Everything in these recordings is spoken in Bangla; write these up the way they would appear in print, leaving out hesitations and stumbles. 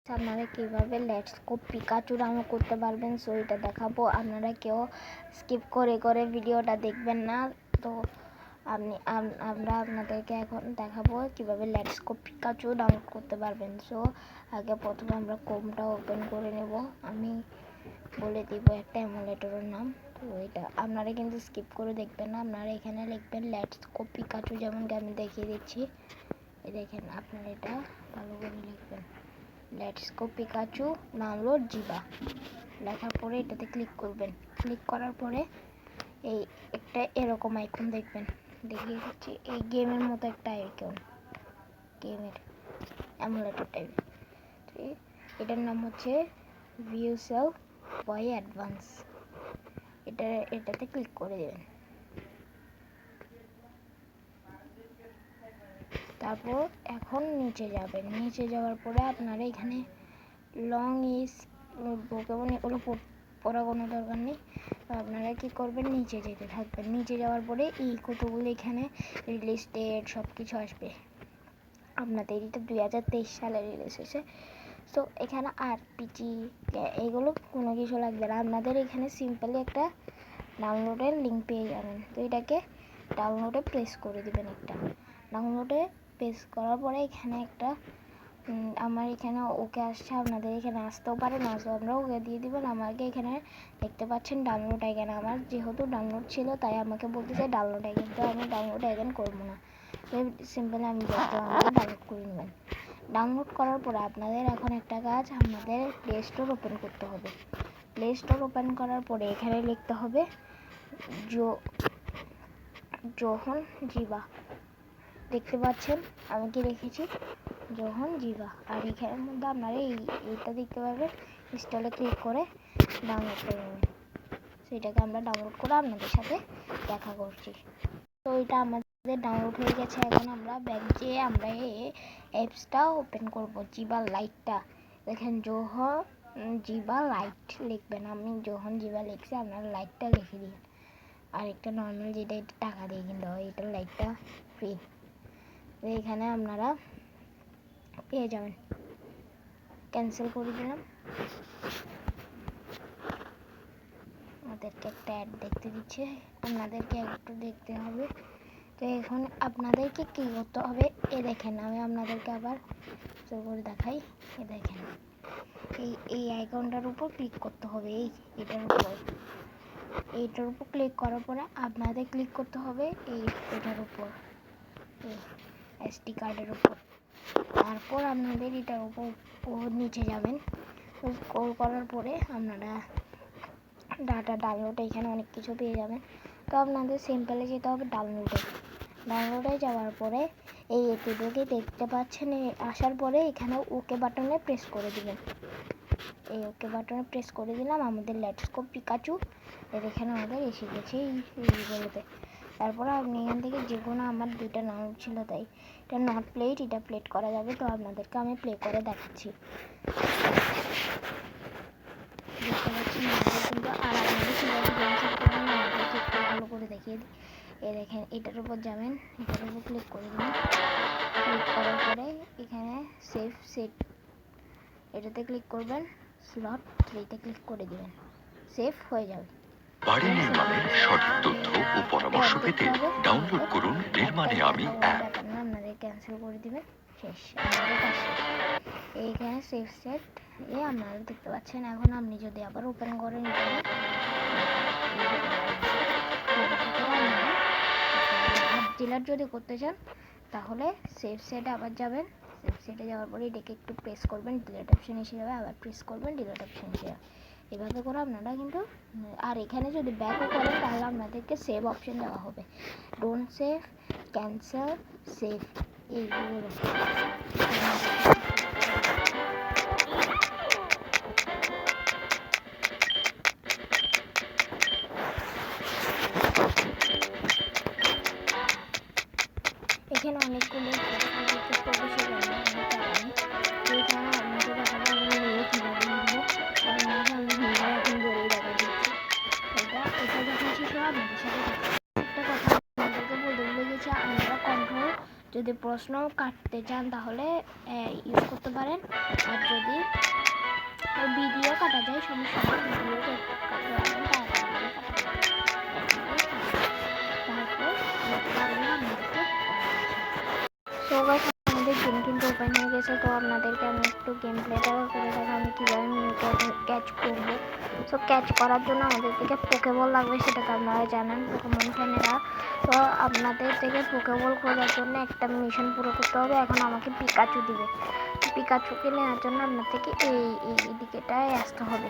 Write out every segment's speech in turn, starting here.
আপনারা কিভাবে লেটস গো পিকাচু ডাউনলোড করতে পারবেন, সো এটা দেখাবো। আপনারা কেউ স্কিপ করে ভিডিওটা দেখবেন না। তো আমরা আপনাদেরকে এখন দেখাবো কিভাবে লেটস গো পিকাচু ডাউনলোড করতে পারবেন। সো আগে প্রথমে আমরা ক্রোমটা ওপেন করে নেব। আমি বলে দিব একটা এমুলেটরের নাম। তো এটা আপনারা কিন্তু স্কিপ করে দেখবেন না, আপনারা এখানে লিখবেন লেটস গো পিকাচু, যেমনকি আমি দেখিয়ে দিচ্ছি। দেখেন আপনারা এটা ভালো করে লিখবেন, লেটস গো পিকাচু ডাউনলোড জিবা লেখার পরে এটাতে ক্লিক করবেন। ক্লিক করার পরে এই একটা এরকম আইকন দেখবেন, দেখিয়ে দিচ্ছি। এই গেমের মতো একটা আইকন, গেমের এমুলেটর টাইপ। এটার নাম হচ্ছে ভিউ সেলফ বয় অ্যাডভান্স। এটাতে ক্লিক করে দেবেন। তারপর এখন নিচে যাবেন। নিচে যাওয়ার পরে আপনারা এখানে লং ইজ পোকেমন এগুলো পড়া কোনো দরকার নেই। আপনারা কি করবেন, নিচে যেতে থাকবেন। নিচে যাওয়ার পরে এই কতগুলো এখানে রিলিজ ডেট সব কিছু আসবে। আপনাদের এটা 2023 সালে রিলিজ হয়েছে। সো এখানে আরপিজি এগুলো কোনো কিছু লাগবে না। আপনাদের এখানে সিম্পলি একটা ডাউনলোডের লিঙ্ক পেয়ে যাবেন। তো এটাকে ডাউনলোডে প্রেস করে দেবেন। একটা ডাউনলোডে প্রেস করার পরে এখানে একটা আমার এখানে ওকে আসছে, আপনাদের এখানে আসতেও পারে, না আসতেও আমরা ওকে দিয়ে দেবেন। আমাকে এখানে দেখতে পাচ্ছেন ডাউনলোড আইকন, আমার যেহেতু ডাউনলোড ছিল তাই আমাকে বলতেছে ডাউনলোড আইকন। তো আমি ডাউনলোড আইকন করবো না, সিম্পলি আমি ডাউনলোড করে নেবেন। ডাউনলোড করার পরে আপনাদের এখন একটা কাজ, আপনাদের প্লে স্টোর ওপেন করতে হবে। প্লে স্টোর ওপেন করার পরে এখানে লিখতে হবে জোহন জিবা। দেখতে পাচ্ছেন আমি কি রেখেছি, জোহন জিবা। আর এখানের মধ্যে আপনারা এইটা দেখতে পাবেন, ইনস্টলে ক্লিক করে ডাউনলোড করে নেবেন। সেটাকে আমরা ডাউনলোড করে আপনাদের সাথে দেখা করছি। তো এটা আমাদের ডাউনলোড হয়ে গেছে। এখন আমরা ব্যাক যেয়ে আমরা এই অ্যাপসটা ওপেন করব, জিবা লাইটটা। দেখেন জোহন জিবা লাইট লিখবেন। আমি জোহন জিবা লিখছি, আপনারা লাইটটা লিখে দিন। আর একটা নর্মাল যেটা এটা টাকা দিয়ে কিনতে হয়, এটা লাইটটা ফ্রি। তো এখানে আপনারা পেয়ে যাবেন। ক্যান্সেল করে দিলাম। আমাদেরকে একটা অ্যাড দেখতে দিচ্ছে, আপনাদেরকে একটু দেখতে হবে। তো এখন আপনাদেরকে কী করতে হবে, দেখেন আমি আপনাদেরকে আবার জোর করে দেখাই। দেখেন এই আইকনটার উপর ক্লিক করতে হবে, এইটার উপর ক্লিক করার পরে আপনাদের ক্লিক করতে হবে এটার উপর, এসডি কার্ডের উপর। তারপর আপনাদের এটার উপর নিচে যাবেন। স্ক্রল করার পরে আপনারা ডাটা ডাউনলোড, এখানে অনেক কিছু পেয়ে যাবেন। তো আপনাদের সিম্পলি যেতে হবে ডাউনলোডে যাওয়ার পরে এই এপিডোকে দেখতে পাচ্ছেন, আসার পরে এখানে ওকে বাটনে প্রেস করে দিবেন। এই ওকে বাটনে প্রেস করে দিলাম। আমাদের লেটস গো পিকাচু এখানে আমাদের এসে গেছে এইগুলোতে। তারপরে আপনি এখান থেকে যে কোনো, আমার দুইটা নাম ছিল তাই এটা নট প্লেট, এটা প্লেট করা যাবে। তো আপনাদেরকে আমি প্লে করে দেখাচ্ছি। দেখতে পাচ্ছেন কিন্তু, আর আপনাদের কীভাবে গেম সেট করবেন আমাদেরকে একটু ভালো করে দেখিয়ে দিই। দেখেন এটার উপর যাবেন, এটার উপর ক্লিক করে দেবেন। ক্লিক করার পরে এখানে সেভ সেট এটাতে ক্লিক করবেন, স্লট 3তে ক্লিক করে দেবেন, সেভ হয়ে যাবে। বাড়ি নির্মাণের সঠিক তথ্য ও পরামর্শ পেতে ডাউনলোড করুন নির্মাণে আমি অ্যাপ। আপনাদের ক্যান্সেল করে দিবেন, শেষ আমাদের কাজ শেষ। এইখানে সেভ সেট আপনারা দেখতে পাচ্ছেন। এখন আপনি যদি আবার ওপেন করেন ডিলিট যদি করতে চান তাহলে সেভ সেটে আবার যাবেন। সেভ সেটে যাওয়ার পরে এটাকে একটু প্রেস করবেন, ডিলিট অপশন এসে যাবে। আবার প্রেস করবেন, ডিলিট অপশন এসে যাবে। এভাবে করে আপনারা কিন্তু, আর এখানে যদি ব্যাকও করেন তাহলে আপনাদেরকে সেভ অপশন দেওয়া হবে। ডোন্ট সেভ, ক্যান্সেল, সেভ এইগুলো। এখানে অনেকগুলো যদি প্রশ্ন কাটতে চান তাহলে ইউজ করতে পারেন, আর যদি গেম প্লেটাও করে দেখো আমি কীভাবে মিউকে ক্যাচ করবো। সো ক্যাচ করার জন্য আমাদের থেকে পোকেবল লাগবে, সেটা তো আপনারা জানেন পোকেমন ফ্যানেরা। তো আপনাদের থেকে পোকেবল খোঁজার জন্য একটা মিশন পুরো করতে হবে। এখন আমাকে পিকাচু দিবে, পিকাচুকে নেওয়ার জন্য আপনার থেকে এই দিকেটায় আসতে হবে।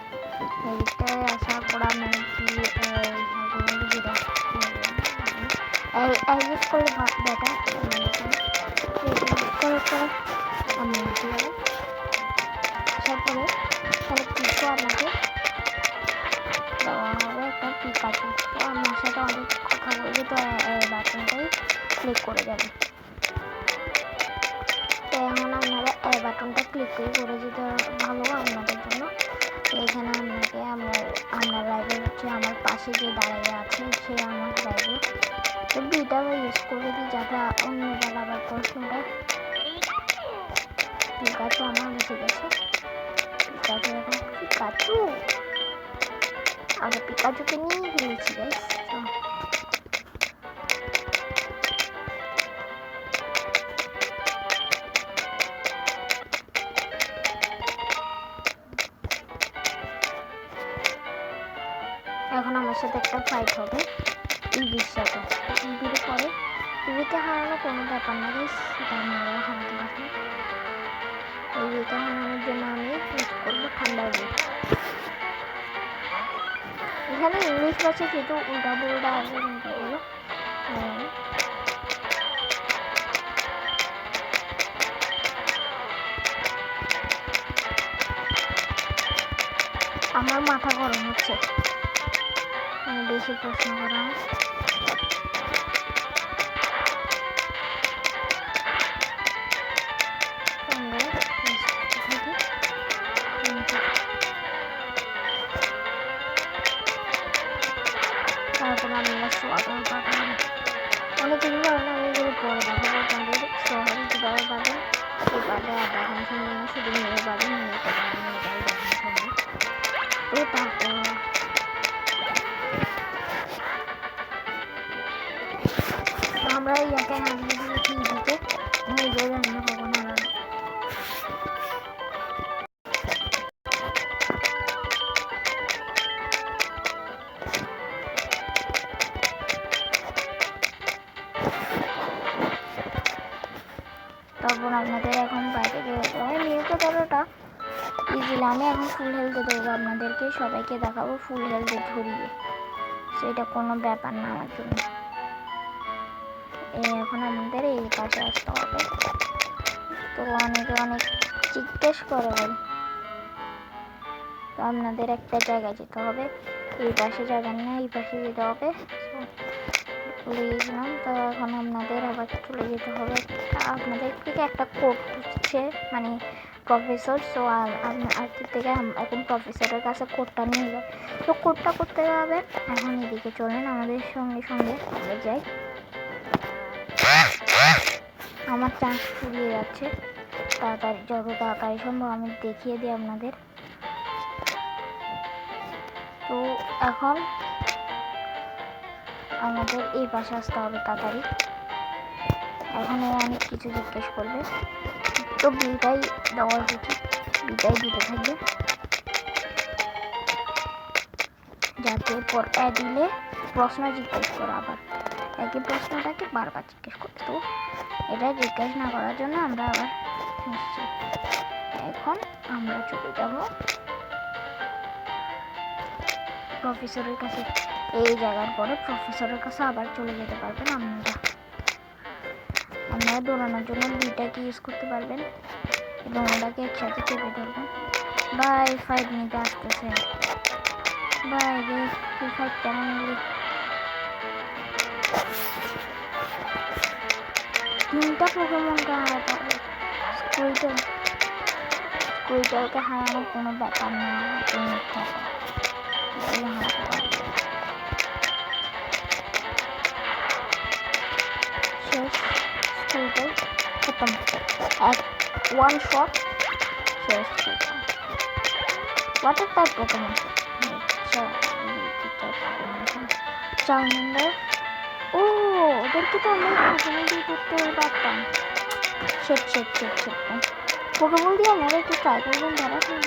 এই দিকটায় আসার পর আপনার কি ইউজ করলে বেটার আমি কী হবে আসার পরে তাহলে কিছু আপনাকে দেওয়া হবে একটা পিকাচু। তো আপনার সাথে অনেক কথা বলবে, তো বাটনটাই ক্লিক করে যাবে। তো এখন আপনারা এই বাটনটা ক্লিক করে যেতে ভালো আপনাদের জন্য। তো এখানে আপনাকে আমার রাইভেল হচ্ছে আমার পাশে যে দাঁড়িয়ে আছে সে আমার রাইভেল। তো বিটা ইউজ করে দিই যাতে অন্য জায়গা আবার প্রশ্নটা পিকাচু আমার বেঁচে গেছে। পিকাচু এখন পিকাচু আমরা পিকাচুকে নিয়ে ফেলেছি গাইস। এখন আমার সাথে একটা ফাইট হবে ইভির সাথে। ইভির পরে ইভিকে হারানো কোনো ব্যাপার না গাইস, সেটা আপনারা হারাতে পারবেন। ইভিকে হারানোর জন্য আমি ইউজ করবো ঠান্ডার বুট। এখানে ইংলিশ ভাষা যেহেতু উল্টা পুল্টা আছে এগুলো আমার মাথা গরম হচ্ছে, বেশি প্রশ্ন করা হয়। তারপর আমরা সোয়াটার পাবেন, অনেক কিছু কারণে আমি এগুলো পরে দেখাবো আপনাদের। সোয়াটার কীভাবে পাবেন এই পাবে আর দেখানো সম্ভব না, শুধু মেয়ে পাবেন, মেয়েটা পাবেন, মেয়েটাই দেখানো সম্ভব। তো তারপর আমরা ইয়াকে হারিয়ে দিয়েছি দিতে, নিজেও জানি না কখন হারানো। তারপর আপনাদের এখন বাইরে যেতে হবে। মিউকে ধরোটা ইজিলি আমি এখন ফুল হেলথে দেবো আপনাদেরকে, সবাইকে দেখাবো ফুল হেলথে ধরিয়ে, সেটা কোনো ব্যাপার না আমার জন্য। এখন আমাদের এই পাশে আসতে হবে। তো অনেকে অনেক জিজ্ঞেস করে বলি, তো আপনাদের একটা জায়গায় যেতে হবে, এই পাশে যাবেন না, এই পাশে যেতে হবে। চলে গেছিলাম। তো এখন আপনাদের আবার চলে যেতে হবে, আপনাদের থেকে একটা কোড হচ্ছে মানে প্রফেসর। সো আপনার থেকে এখন প্রফেসরের কাছে কোডটা নিয়ে যাবে। তো কোডটা করতে হবে এখন এদিকে চলেন আমাদের সঙ্গে সঙ্গে আমরা যাই। আমার চান্স ফুরিয়ে যাচ্ছে, তাড়াতাড়ি যত তাড়াতাড়ি সম্ভব আমি দেখিয়ে দিই আপনাদের। তো এখন আমাদের এই পাশে আসতে হবে তাড়াতাড়ি। এখন ও অনেক কিছু জিজ্ঞেস করবে, তো বিটাই দেওয়ার উচিত, বিটাই দিতে থাকবে যাতে পর দিলে প্রশ্ন জিজ্ঞেস করে আবার একই প্রশ্নটাকে বারবার জিজ্ঞেস করতে। তো এটা জিজ্ঞেস না করার জন্য আমরা আবার আসছি। এখন আমরা চলে যাব প্রফেসরের কাছে। এই জায়গার পরে প্রফেসরের কাছে আবার চলে যেতে পারবেন আপনারা দৌড়ানোর জন্য বিটাকে ইউজ করতে পারবেন এবং ওটাকে একসাথে চেপে ধরবেন। বাই 5 মিনিটে আসতেছে। বাই তুই 5 কেমন হলি? 3টা পোকেমনকে হারাতে হবে। স্কুইটারকে হারানো কোনো ব্যাপার না, তুমি হারাতে পারবে। শেষ, স্কুইটার খতম, ওয়ান শট শেষ। Water type Pokemon Charmander. ও ওদেরকে তো আমরা পোকেমন দিয়ে করতে পারতাম। তো পোকেবল দিয়ে আপনারা একটু ট্রাই করবেন ধরার জন্য।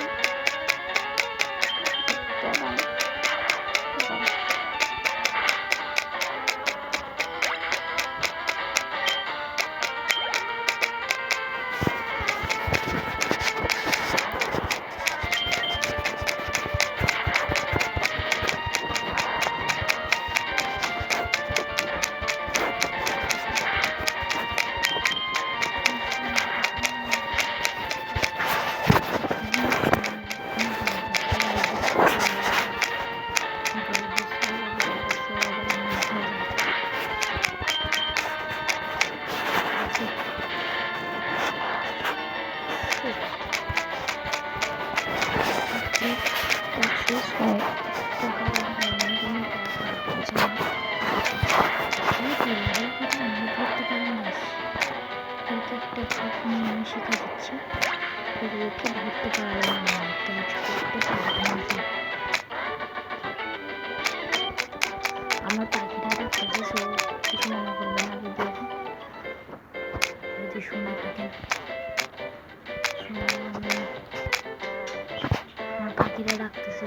শিখে দিচ্ছি এগুলোকে ধরতে পারলাম না, ক্যাচ করতে পারলাম না। আমার পাখিটা প্রসেস কিছু মনে করবে না ভিডিওতে যদি শুনে থাকেন। আমার পাখিরা ডাকতেছে,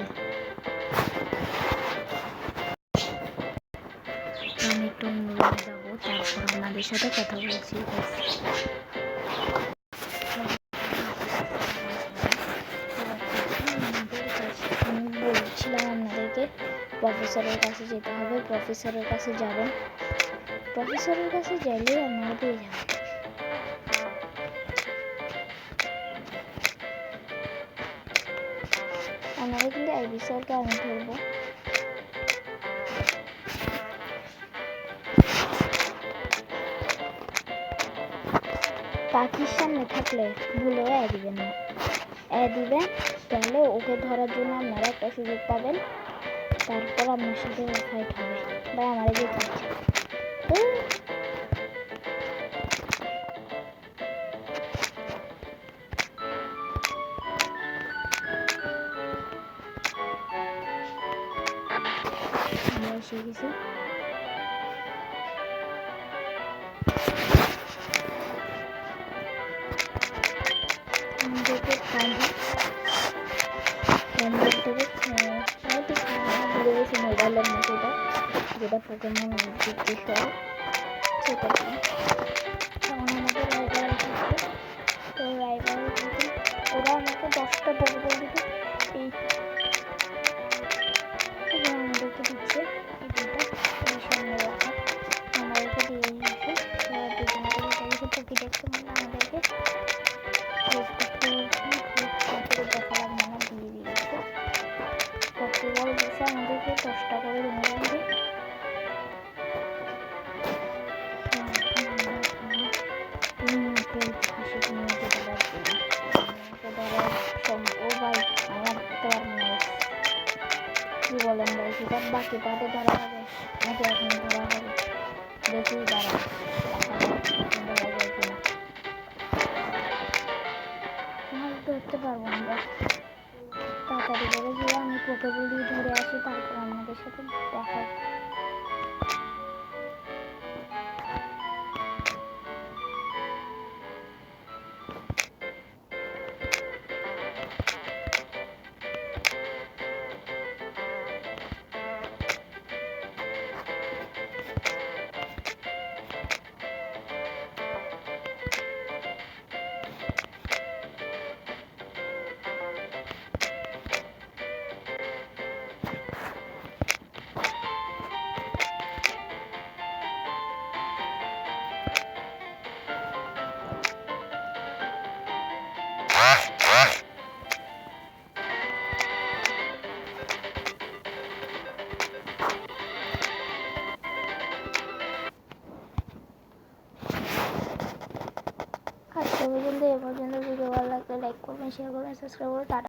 আমি একটু অন্য রুমে যাবো, তারপর আপনাদের সাথে কথা বলছি। আমি বলছিলাম আপনাদেরকে প্রফেসরের কাছে যেতে হবে, প্রফেসরের কাছে যাবেন, প্রফেসরের কাছে গেলেই আপনারা পেয়ে যাবেন। আপনারা কিন্তু আইবিসিআরকে আমি ধরবো। পাখির সামনে থাকলে ভুলেও দিবেন না, দিবেন তাহলে ওকে ধরার জন্য আপনারা একটা সুযোগ পাবেন, তারপর আপনার সাথে ফাইট হবে। ভাই আমার যে কাছে আমরা এসে গেছি। আমাদেরকে মোবাইলের মতো যেটা পোকেমন দিচ্ছে সব সেটা তখন আমাদের রাইভার এসেছে। তো রাইভার থেকে ওরা আমাকে 10টা পোকেবল দিতে এই আমাদেরকে দিচ্ছে এই সামনে রাখা আমাদেরকে দিয়ে দিয়েছে। দুজনকে দিতে পক্ষী দেখতে মানে আমাদেরকে দেখালাম না দিয়ে দিয়েছে। পোকেবল দিচ্ছে আমাদেরকে 10টা করে দিনে কি বলেন ভাই, সেটা বাকি পাতে ধরা হবে নাকি এখন ধরা হবে দেখি ধরা যায় কিনা। মাছ ধরতে পারবো আমরা, তাড়াতাড়ি করে গিয়ে আমি পোকেবল দিয়ে ধরে আসি, তারপর আমাদের সাথে দেখা। আজকে পর্যন্ত, এ পর্যন্ত ভিডিও ভালো লাগলে লাইক করবেন, শেয়ার করবেন, সাবস্ক্রাইব করবেন। টাটা।